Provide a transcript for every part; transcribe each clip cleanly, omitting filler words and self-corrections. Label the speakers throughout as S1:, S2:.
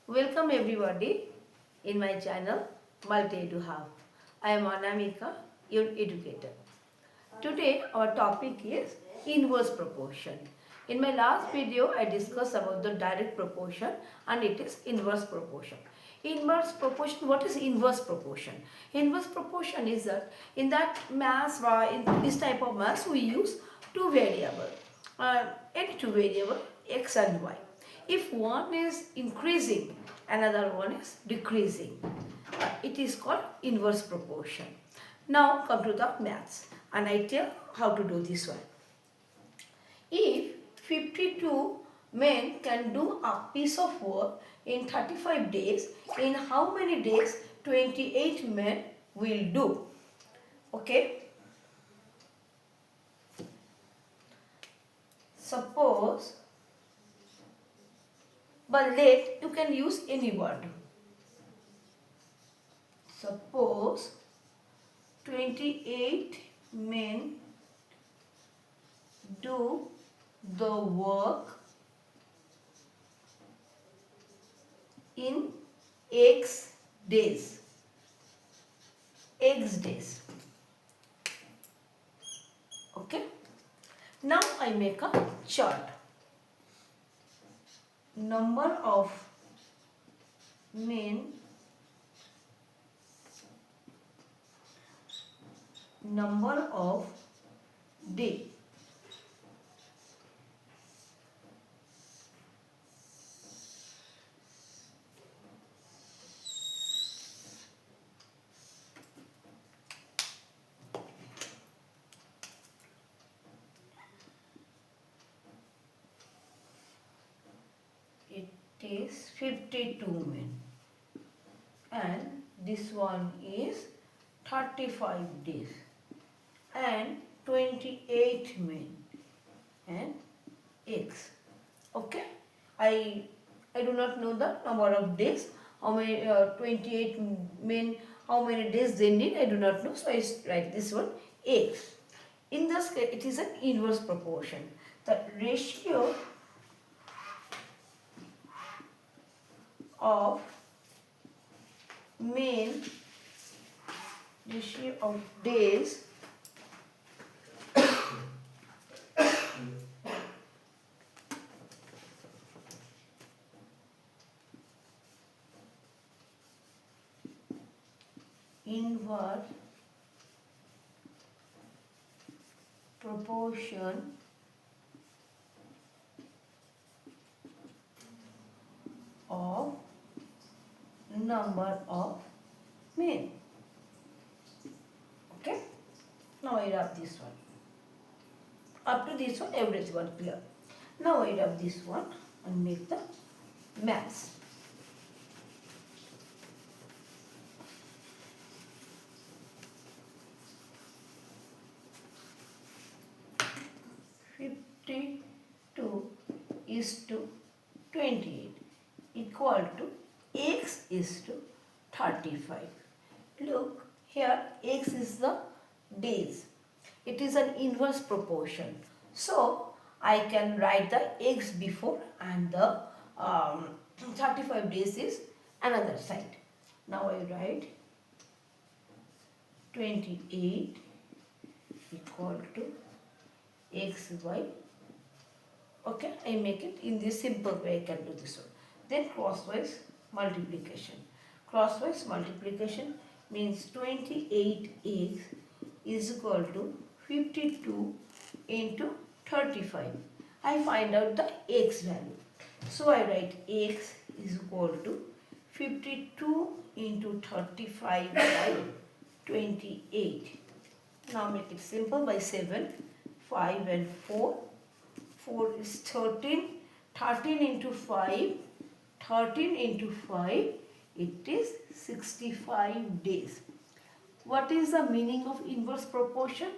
S1: Welcome everybody in my channel Multi Edu Hub. I am Anamika, your educator. Today our topic is inverse proportion. In my last video I discussed about the direct proportion and it is inverse proportion. Inverse proportion, what is inverse proportion? Inverse proportion is that in that mass, in this type of mass we use two variable, any two variable x and y. If one is increasing, another one is decreasing. It is called inverse proportion. Now come to the maths and I tell how to do this one. If 52 men can do a piece of work in 35 days, in how many days 28 men will do? Okay. Suppose, but let you can use any word. Suppose 28 men do the work in X days. X days. Okay. Now I make a chart. Number of men, number of day. It is 52 men and this one is 35 days and 28 men and X. Okay, I do not know the number of days, how many 28 men, how many days they need, I do not know, so I write this one X. In this case it is an inverse proportion. The ratio of men, ratio of days inverse proportion of number of men. Okay, now I rub this one. Up to this one everyone clear. Now I rub this one and make the maths. (52) is to 28 equal to X is to 35. Look here, X is the days. It is an inverse proportion. So I can write the X before and the 35 days is another side. Now I write 28 equal to XY. Okay, I make it in this simple way. I can do this one. Then crosswise multiplication. Crosswise multiplication means 28x is equal to 52 into 35. I find out the x value. So I write x is equal to 52 into 35 by 28. Now make it simple by 7, 5 and 4. 4 is 13. 13 into 5. 13 into 5, it is 65 days. What is the meaning of inverse proportion?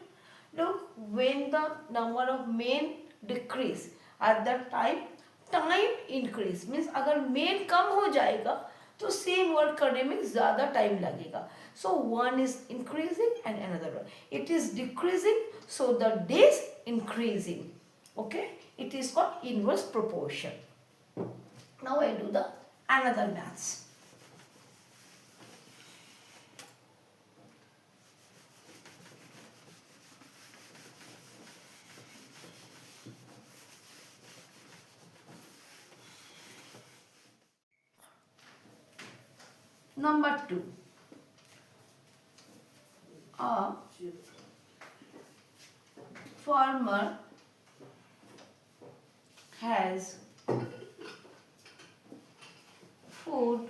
S1: Look, when the number of men decrease, at that time increase. Means अगर men कम हो जाएगा तो same work करने में ज़्यादा time लगेगा. So one is increasing and another one. It is decreasing, so the days increasing. Okay, it is called inverse proportion. Now I do the another maths. Number 2. A farmer has food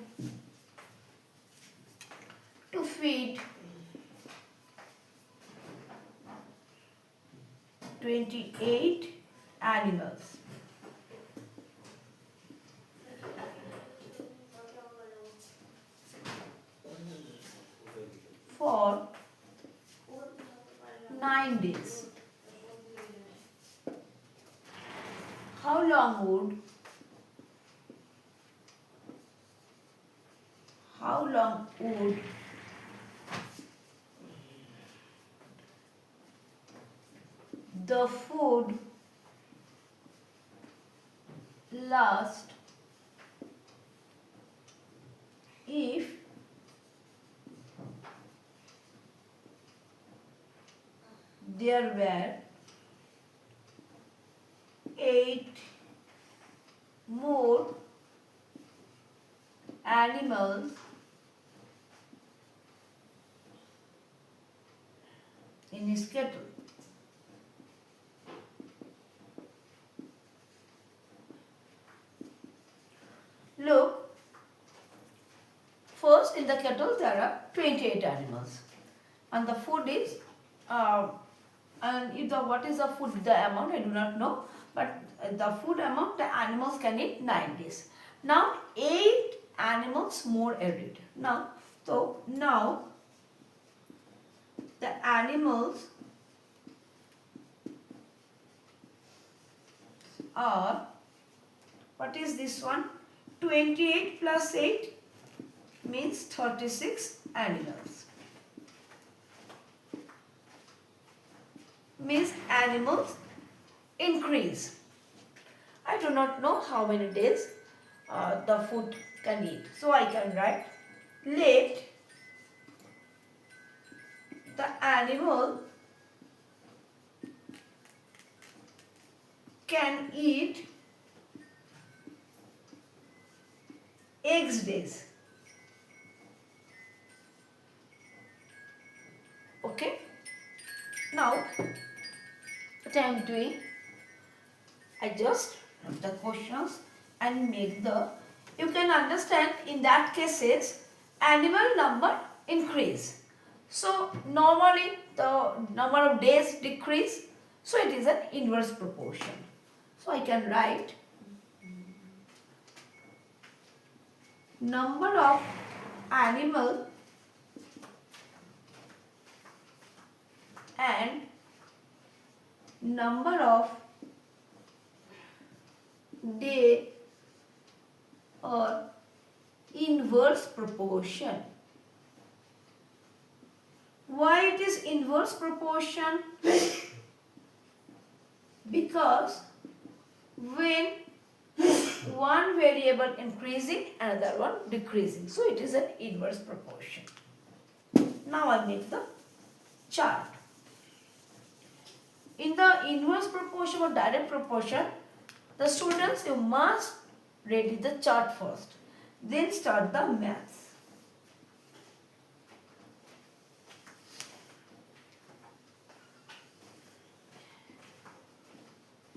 S1: to feed 28 animals. For 9 days. How long would the food last if there were 8 more animals in his kettle? Look, first in the kettle there are 28 animals, and the food is and if the what is the food, the amount I do not know, but the food amount the animals can eat 9 days. Now 8 animals more added. Now the animals are, what is this one? 28 plus 8 means 36 animals. Means animals increase. I do not know how many days the food can eat. So I can write, let the animal can eat X days. Okay. Now what I am doing, I just write the questions and make the, you can understand in that cases animal number increase. So normally the number of days decrease. So it is an inverse proportion. So I can write number of animal and number of day or inverse proportion. Why it is inverse proportion? Because when one variable increasing, another one decreasing. So it is an inverse proportion. Now I make the chart. In the inverse proportion or direct proportion, the students, you must ready the chart first. Then start the maths.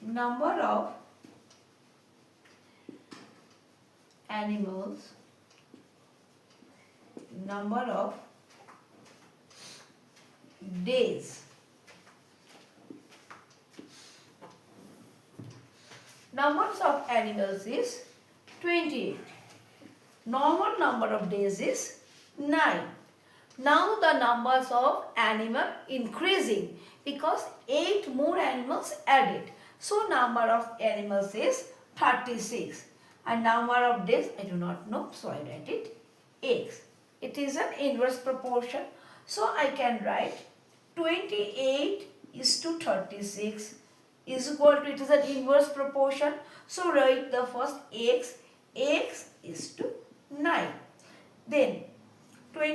S1: Number of animals, number of days. Numbers of animals is 28. Normal number of days is 9. Now the numbers of animal increasing because 8 more animals added. So number of animals is 36 and number of days I do not know, so I write it X. It is an inverse proportion. So I can write 28 is to 36 is equal to, it is an inverse proportion. So write the first X, X is to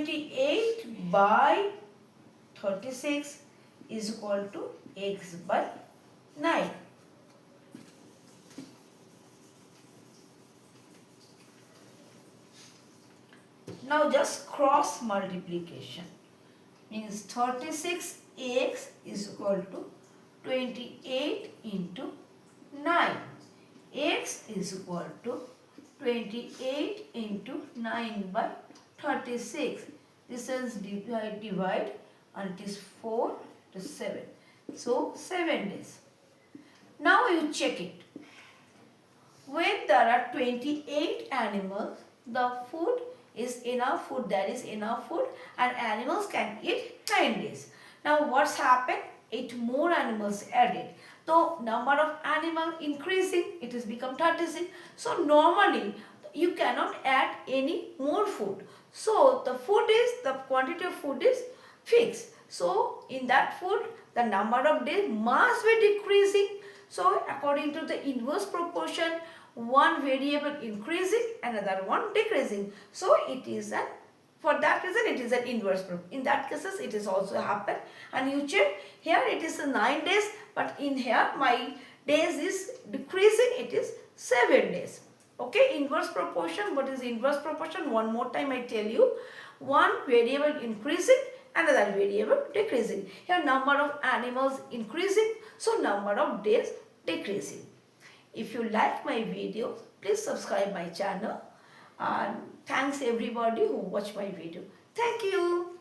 S1: 28 by 36 is equal to x by 9. Now just cross multiplication. Means 36x is equal to 28 into 9. X is equal to 28 into 9 by 36. This is divide and it is 4 to 7. So 7 days. Now you check it. When there are 28 animals, the food is enough food, there is enough food and animals can eat 9 days. Now what's happened? 8 more animals added. So number of animals increasing, it has become 36. So normally you cannot add any more food. So the quantity of food is fixed. So in that food the number of days must be decreasing. So according to the inverse proportion, one variable increasing, another one decreasing. So it is an, for that reason it is an inverse proportion. In that cases it is also happen, and you check here it is 9 days, but in here my days is decreasing, it is 7 days. Okay, inverse proportion. What is inverse proportion? One more time I tell you. One variable increasing, another variable decreasing. Here number of animals increasing, so number of days decreasing. If you like my video, please subscribe my channel, and thanks everybody who watch my video. Thank you.